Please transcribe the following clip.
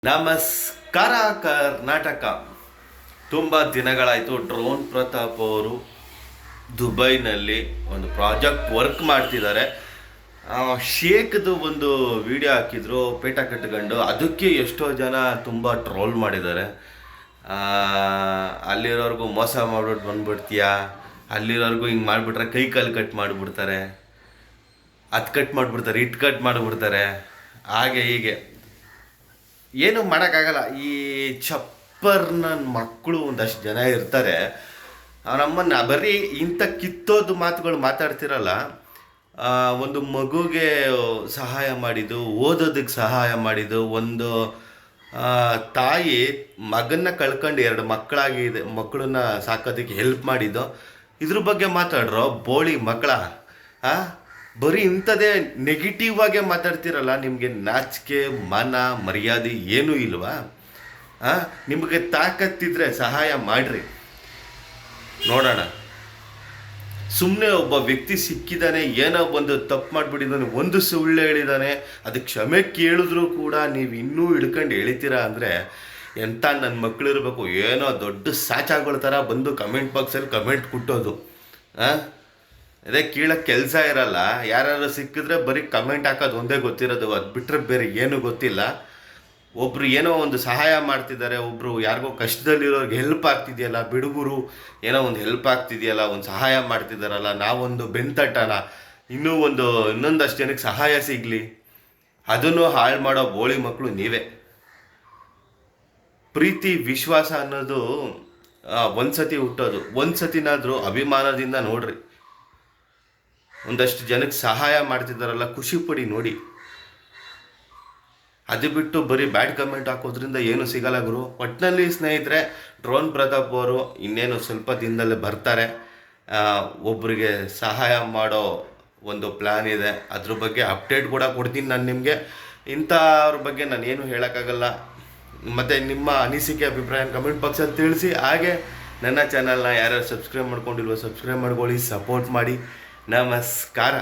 ನಮಸ್ಕಾರ ಕರ್ನಾಟಕ. ತುಂಬ ದಿನಗಳಾಯಿತು. ಡ್ರೋನ್ ಪ್ರತಾಪ್ ಅವರು ದುಬೈನಲ್ಲಿ ಒಂದು ಪ್ರಾಜೆಕ್ಟ್ ವರ್ಕ್ ಮಾಡ್ತಿದ್ದಾರೆ. ಶೇಕ್ದು ಒಂದು ವಿಡಿಯೋ ಹಾಕಿದ್ರು ಪೇಟ ಕಟ್ಕೊಂಡು. ಅದಕ್ಕೆ ಎಷ್ಟೋ ಜನ ತುಂಬ ಟ್ರೋಲ್ ಮಾಡಿದ್ದಾರೆ. ಅಲ್ಲಿರೋರ್ಗು ಮೋಸ ಮಾಡ್ಬಿಟ್ಟು ಬಂದ್ಬಿಡ್ತೀಯಾ, ಅಲ್ಲಿರೋರ್ಗು ಹಿಂಗೆ ಮಾಡಿಬಿಟ್ರೆ ಕೈ ಕಾಲು ಕಟ್ ಮಾಡಿಬಿಡ್ತಾರೆ, ಅದು ಕಟ್ ಮಾಡಿಬಿಡ್ತಾರೆ, ಇಟ್ಟು ಕಟ್ ಮಾಡಿಬಿಡ್ತಾರೆ, ಹಾಗೆ ಹೀಗೆ ಏನು ಮಾಡೋಕ್ಕಾಗಲ್ಲ. ಈ ಚಪ್ಪರ್ ನನ್ನ ಮಕ್ಕಳು ಒಂದಷ್ಟು ಜನ ಇರ್ತಾರೆ. ನಮ್ಮನ್ನು ಬರೀ ಇಂಥ ಕಿತ್ತೋದು ಮಾತುಗಳು ಮಾತಾಡ್ತಿರಲ್ಲ. ಒಂದು ಮಗುಗೆ ಸಹಾಯ ಮಾಡಿದ್ದು, ಓದೋದಕ್ಕೆ ಸಹಾಯ ಮಾಡಿದ್ದು, ಒಂದು ತಾಯಿ ಮಗನ್ನ ಕಳ್ಕೊಂಡು 2 ಮಕ್ಕಳನ್ನ ಸಾಕೋದಕ್ಕೆ ಹೆಲ್ಪ್ ಮಾಡಿದ್ದು, ಇದ್ರ ಬಗ್ಗೆ ಮಾತಾಡ್ರೋ ಬೋಳಿ ಮಕ್ಕಳ. ಬರೀ ಇಂಥದ್ದೇ ನೆಗೆಟಿವ್ ಆಗೇ ಮಾತಾಡ್ತಿರಲ್ಲ. ನಿಮಗೆ ನಾಚಿಕೆ ಮಾನ ಮರ್ಯಾದೆ ಏನೂ ಇಲ್ವಾ? ನಿಮಗೆ ತಾಕತ್ತಿದ್ರೆ ಸಹಾಯ ಮಾಡಿರಿ ನೋಡೋಣ. ಸುಮ್ಮನೆ ಒಬ್ಬ ವ್ಯಕ್ತಿ ಸಿಕ್ಕಿದ್ದಾನೆ, ಏನೋ ಒಂದು ತಪ್ಪು ಮಾಡಿಬಿಟ್ಟಿದ್ದಾನೆ, ಒಂದು ಸುಳ್ಳು ಹೇಳಿದ್ದಾನೆ, ಅದಕ್ಕೆ ಕ್ಷಮೆ ಕೇಳಿದ್ರು ಕೂಡ ನೀವು ಇನ್ನೂ ಹಿಡ್ಕೊಂಡು ಎಳಿತೀರಾ ಅಂದರೆ ಎಂಥ ನನ್ನ ಮಕ್ಕಳಿರ್ಬೇಕು. ಏನೋ ದೊಡ್ಡ ಸಾಚಾಗಳ ಥರ ಬಂದು ಕಮೆಂಟ್ ಬಾಕ್ಸಲ್ಲಿ ಕಮೆಂಟ್ ಕೊಟ್ಟೋದು. ಅದೇ ಕೀಳಕ್ಕೆ ಕೆಲಸ ಇರಲ್ಲ. ಯಾರು ಸಿಕ್ಕಿದ್ರೆ ಬರೀ ಕಮೆಂಟ್ ಹಾಕೋದು ಒಂದೇ ಗೊತ್ತಿರೋದು, ಅದು ಬಿಟ್ಟರೆ ಬೇರೆ ಏನೂ ಗೊತ್ತಿಲ್ಲ. ಒಬ್ಬರು ಏನೋ ಒಂದು ಸಹಾಯ ಮಾಡ್ತಿದ್ದಾರೆ, ಒಬ್ಬರು ಯಾರಿಗೋ ಕಷ್ಟದಲ್ಲಿರೋರಿಗೆ ಹೆಲ್ಪ್ ಆಗ್ತಿದೆಯಲ್ಲ, ಬಿಡುಗರು ಏನೋ ಒಂದು ಹೆಲ್ಪ್ ಆಗ್ತಿದೆಯಲ್ಲ, ಒಂದು ಸಹಾಯ ಮಾಡ್ತಿದ್ದಾರಲ್ಲ, ನಾವೊಂದು ಬೆಂತಟ್ಟಣ, ಇನ್ನೊಂದಷ್ಟು ಜನಕ್ಕೆ ಸಹಾಯ ಸಿಗಲಿ, ಅದನ್ನು ಹಾಳು ಮಾಡೋ ಬೋಳಿ ಮಕ್ಕಳು ನೀವೇ. ಪ್ರೀತಿ ವಿಶ್ವಾಸ ಅನ್ನೋದು ಒಂದು ಸತಿ ಹುಟ್ಟೋದು, ಒಂದು ಸತಿನಾದರೂ ಅಭಿಮಾನದಿಂದ ನೋಡ್ರಿ. ಒಂದಷ್ಟು ಜನಕ್ಕೆ ಸಹಾಯ ಮಾಡ್ತಿದ್ದಾರಲ್ಲ, ಖುಷಿ ಪಡಿ ನೋಡಿ. ಅದು ಬಿಟ್ಟು ಬರೀ ಬ್ಯಾಡ್ ಕಮೆಂಟ್ ಹಾಕೋದ್ರಿಂದ ಏನು ಸಿಗಲ್ಲ ಗುರು. ಒಟ್ಟಿನಲ್ಲಿ ಸ್ನೇಹಿತರೆ, ಡ್ರೋನ್ ಪ್ರತಾಪ್ ಅವರು ಇನ್ನೇನು ಸ್ವಲ್ಪ ದಿನದಲ್ಲೇ ಬರ್ತಾರೆ. ಒಬ್ಬರಿಗೆ ಸಹಾಯ ಮಾಡೋ ಒಂದು ಪ್ಲ್ಯಾನ್ ಇದೆ. ಅದ್ರ ಬಗ್ಗೆ ಅಪ್ಡೇಟ್ ಕೂಡ ಕೊಡ್ತೀನಿ ನಾನು ನಿಮಗೆ. ಇಂಥವ್ರ ಬಗ್ಗೆ ನಾನು ಏನು ಹೇಳೋಕ್ಕಾಗಲ್ಲ. ಮತ್ತು ನಿಮ್ಮ ಅನಿಸಿಕೆ ಅಭಿಪ್ರಾಯ ಕಮೆಂಟ್ ಬಾಕ್ಸಲ್ಲಿ ತಿಳಿಸಿ. ಹಾಗೆ ನನ್ನ ಚಾನಲ್ನ ಯಾರ್ಯಾರು ಸಬ್ಸ್ಕ್ರೈಬ್ ಮಾಡ್ಕೊಂಡಿಲ್ವೋ ಸಬ್ಸ್ಕ್ರೈಬ್ ಮಾಡ್ಕೊಳ್ಳಿ, ಸಪೋರ್ಟ್ ಮಾಡಿ. ನಮಸ್ಕಾರ.